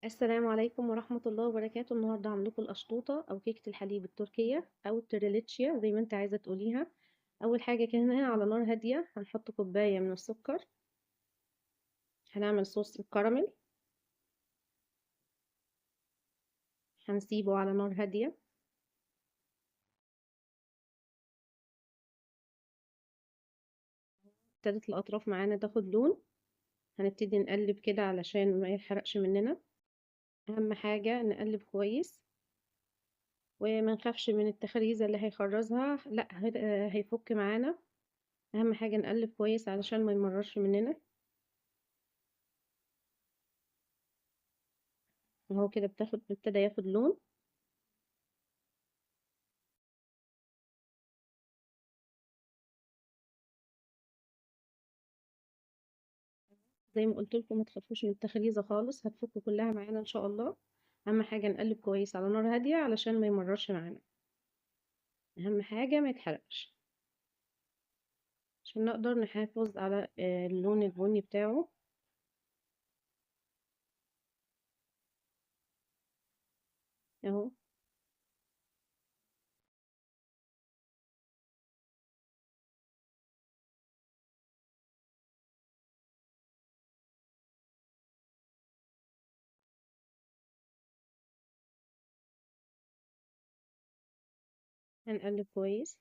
السلام عليكم ورحمة الله وبركاته. النهاردة هعمل لكم القشطوطة أو كيكة الحليب التركية أو التريليتشيا زي ما انت عايزة تقوليها. أول حاجة كده هنا على نار هادية هنحط كوباية من السكر. هنعمل صوص الكراميل، هنسيبه على نار هادية. ابتدت الأطراف معانا تاخد لون، هنبتدي نقلب كده علشان ما يحرقش مننا. أهم حاجة نقلب كويس وما نخافش من التخريزة اللي هيخرزها، لا هيفك معانا. أهم حاجة نقلب كويس علشان ما يمررش مننا. اهو كده ابتدى ياخد لون. زي ما قلت لكم ما تخافوش من التخليزه خالص، هتفك كلها معانا ان شاء الله. اهم حاجه نقلب كويس على نار هاديه علشان ما يمررش معانا. اهم حاجه ما يتحرقش عشان نقدر نحافظ على اللون البني بتاعه. اهو هنقلب كويس.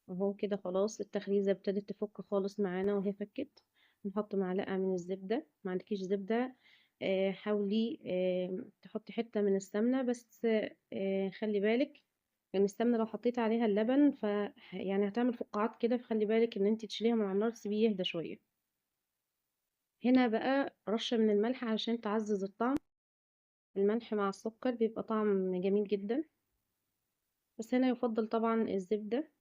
اهو كده خلاص التخليزه ابتدت تفك خالص معانا وهي فكت. نحط معلقه من الزبده، ما عندكيش زبده حاولي تحطي حته من السمنه بس. خلي بالك لان السمنه لو حطيت عليها اللبن يعني هتعمل فقاعات كده، فخلي بالك ان انت تشيليها من على النار تسيبيه يهدى شويه. هنا بقى رشه من الملح علشان تعزز الطعم. الملح مع السكر بيبقى طعم جميل جدا، بس هنا يفضل طبعا الزبده.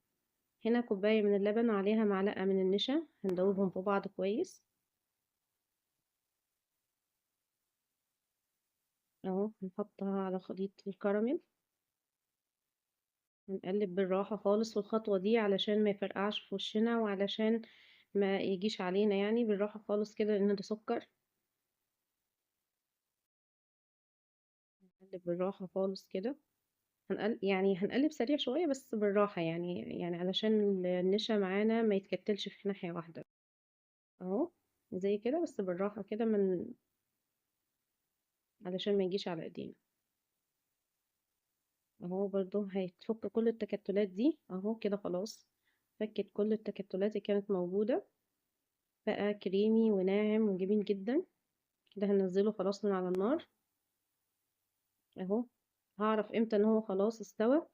هنا كوباية من اللبن وعليها معلقة من النشا، هندوبهم في بعض كويس. اهو هنحطها على خليط الكراميل. هنقلب بالراحة خالص في الخطوة دي علشان ما يفرقعش في وشنا وعلشان ما يجيش علينا، يعني بالراحة خالص كده لان ده سكر. هنقلب بالراحة خالص كده. هنقلب سريع شوية بس بالراحة، يعني علشان النشا معانا ما يتكتلش في ناحية واحدة. اهو زي كده بس بالراحة كده علشان ما يجيش على ايدينا. اهو برضو هيتفك كل التكتلات دي، اهو كده خلاص فكت كل التكتلات اللي كانت موجودة. بقى كريمي وناعم وجميل جدا. كده هنزله خلاص من على النار. اهو هعرف امتى ان هو خلاص استوى،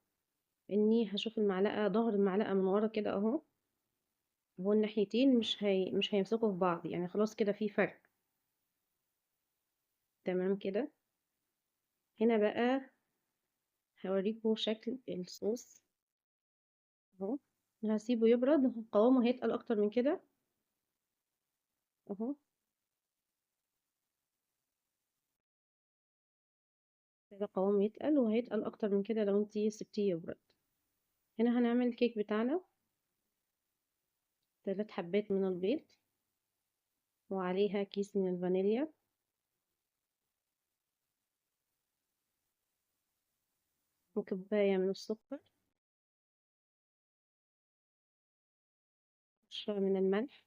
اني هشوف المعلقة ظهر المعلقة من ورا كده اهو. هو الناحيتين مش هيمسكوا في بعض، يعني خلاص كده في فرق. تمام كده. هنا بقى هوريكم شكل الصوص. اهو هسيبه يبرد، قوامه هيتقل اكتر من كده. اهو كده قوامه يتقل وهيتقل اكتر من كده لو انتي سبتيه يبرد. هنا هنعمل الكيك بتاعنا. 3 حبات من البيض وعليها كيس من الفانيليا وكوباية من السكر، قشرة من الملح.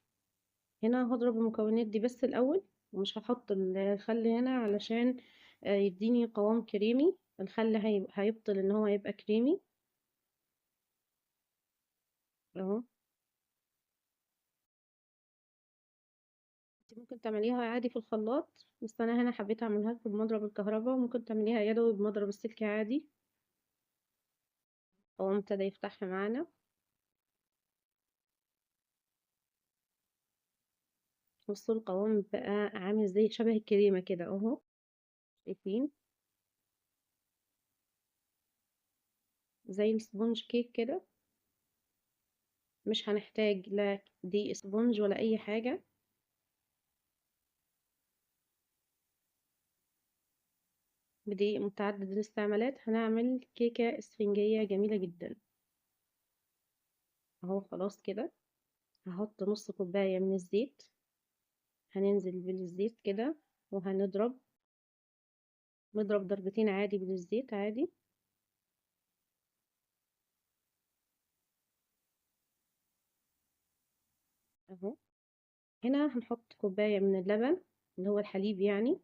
هنا هضرب المكونات دي بس الأول، ومش هحط الخل هنا علشان يديني قوام كريمي. الخل هيبطل ان هو يبقى كريمي. اهو انت ممكن تعمليها عادي في الخلاط، بس انا هنا حبيت اعملها بمضرب الكهرباء، وممكن تعمليها يدوي بمضرب السلك عادي. هو ابتدى يفتح معانا. بصوا القوام بقى عامل زي شبه الكريمة كده اهو. شايفين؟ زي السبونج كيك كده. مش هنحتاج لا دي اسفنج ولا اي حاجة. بدقيق متعدد الاستعمالات هنعمل كيكة اسفنجية جميلة جدا. اهو خلاص كده. هحط نص كوباية من الزيت. هننزل بالزيت كده وهنضرب. نضرب ضربتين عادي بالزيت عادي اهو. هنا هنحط كوباية من اللبن اللي هو الحليب يعني،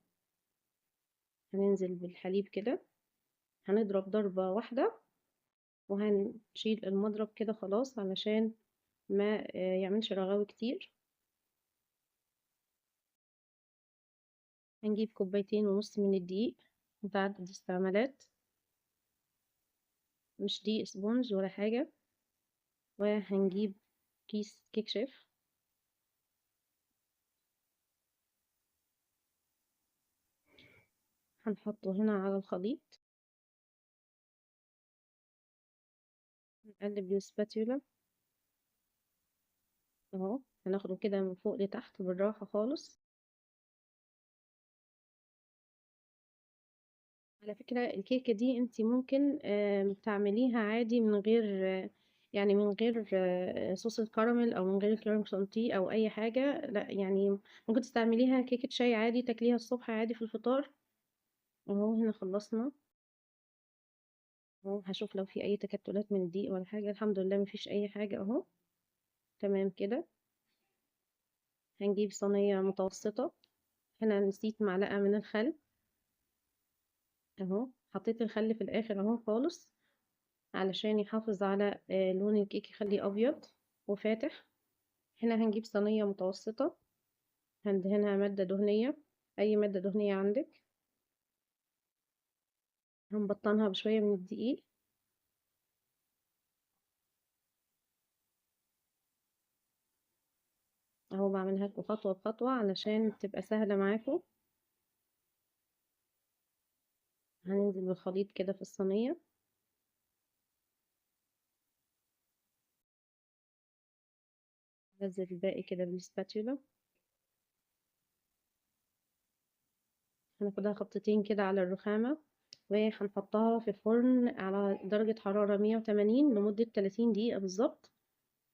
هننزل بالحليب كده، هنضرب ضربة واحدة وهنشيل المضرب كده خلاص علشان ما يعملش رغاوي كتير. هنجيب كوبايتين ونص من الدقيق متعدد استعمالات، مش دقيق سبونج ولا حاجة. وهنجيب كيس كيك شيف، هنحطه هنا على الخليط، نقلب بالسباتيولا اهو، هناخده كده من فوق لتحت بالراحة خالص. على فكرة الكيكة دي انتي ممكن تعمليها عادي من غير يعني من غير صوص الكراميل او من غير كريم شانتيه او اي حاجة، لا يعني ممكن تستعمليها كيكة شاي عادي تاكليها الصبح عادي في الفطار. اهو هنا خلصنا اهو، هشوف لو في اي تكتلات من الدقيق ولا حاجة. الحمد لله مفيش اي حاجة اهو، تمام كده. هنجيب صينية متوسطة، هنا نسيت معلقة من الخل اهو، حطيت الخل في الاخر اهو خالص علشان يحافظ على لون الكيك، يخليه ابيض وفاتح. هنا هنجيب صينية متوسطة، هندهنها مادة دهنية، اي مادة دهنية عندك، هنبطنها بشوية من الدقيق اهو، بعملها لكم خطوة بخطوة علشان تبقى سهلة معاكم. هننزل بالخليط كده في الصينية، ننزل الباقي كده بالسباتيولا، هناخدها خبطتين كده على الرخامة وهنحطها في الفرن على درجة حرارة 180 لمدة 30 دقيقة بالظبط.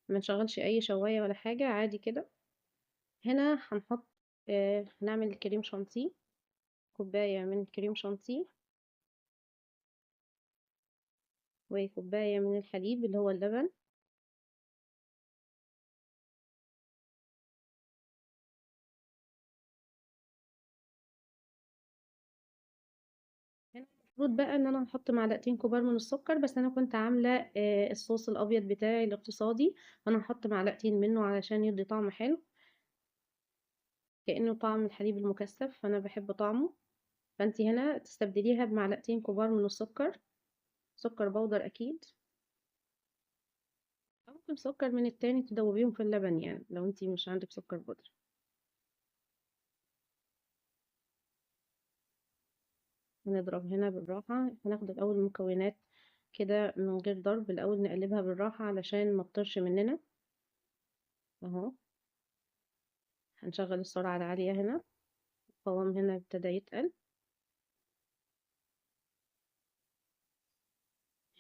ما نشغلش اي شواية ولا حاجة، عادي كده. هنا هنحط هنعمل الكريم شانتيه، كوباية من الكريم شانتيه وكوباية من الحليب اللي هو اللبن. هنا المفروض بقى ان انا هحط معلقتين كبار من السكر، بس انا كنت عاملة الصوص الابيض بتاعي الاقتصادي، فانا هحط معلقتين منه علشان يدي طعم حلو، كأنه طعم الحليب المكثف فانا بحب طعمه. فانتي هنا تستبدليها بمعلقتين كبار من السكر، سكر بودر اكيد، او ممكن سكر من التاني تدوبيهم في اللبن يعني لو انتي مش عندك سكر بودر. هنضرب هنا بالراحة، هناخد الأول المكونات كده من غير ضرب، الأول نقلبها بالراحة علشان ما تطرش مننا اهو. هنشغل السرعة العالية هنا، القوام هنا ابتدى يتقل،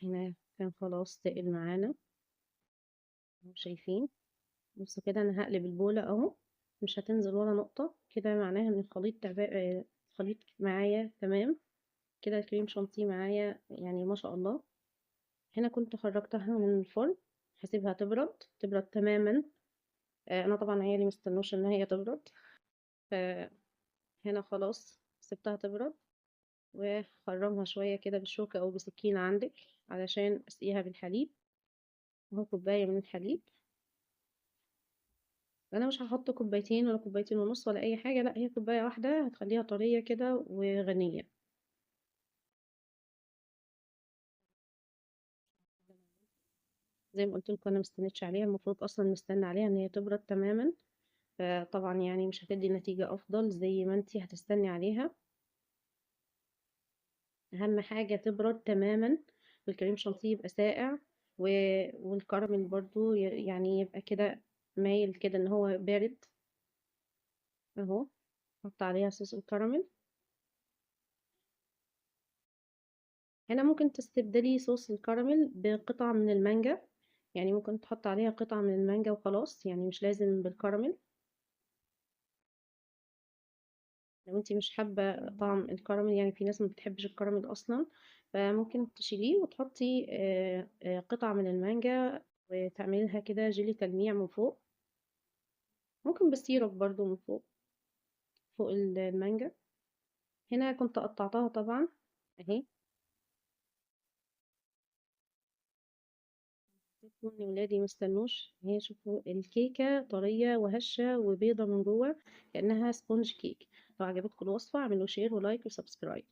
هنا كان خلاص تقل معانا اهو شايفين. بصوا كده انا هقلب البولة اهو، مش هتنزل ولا نقطة، كده معناها ان الخليط معايا تمام كده، الكريم شانتيه معايا يعني ما شاء الله. هنا كنت خرجتها من الفرن، هسيبها تبرد تماما. انا طبعا عيالي مستنوش ان هي تبرد، فهنا خلاص سبتها تبرد، وخرمها شوية كده بالشوكة او بسكينة عندك علشان اسقيها بالحليب اهو، كوباية من الحليب. انا مش هحط كوبايتين ولا كوبايتين ونص ولا اي حاجة، لا هي كوباية واحدة هتخليها طرية كده وغنية. زي ما قلت لكم انا مستنيتش عليها، المفروض اصلا نستنى عليها ان هي تبرد تماما، فطبعا يعني مش هتدي نتيجة افضل زي ما انتي هتستني عليها. اهم حاجة تبرد تماما، والكريم شانتيه يبقى ساقع و... والكراميل برضو يعني يبقى كده مايل كده ان هو بارد اهو. حط عليها صوص الكراميل. هنا ممكن تستبدلي صوص الكراميل بقطع من المانجا، يعني ممكن تحط عليها قطعة من المانجا وخلاص، يعني مش لازم بالكراميل. لو انتي مش حابة طعم الكراميل، يعني في ناس ما بتحبش الكراميل اصلا، فممكن تشيليه وتحطي قطع من المانجا وتعملي لها كده جيلي تلميع من فوق. ممكن بالسيرب برضو من فوق، فوق المانجا. هنا كنت قطعتها طبعا اهي. ان ولادي مستنوش، هي شوفوا الكيكة طرية وهشة وبيضة من جوه كأنها سبونج كيك. لو عجبتكم الوصفة اعملوا شير ولايك وسبسكرايب.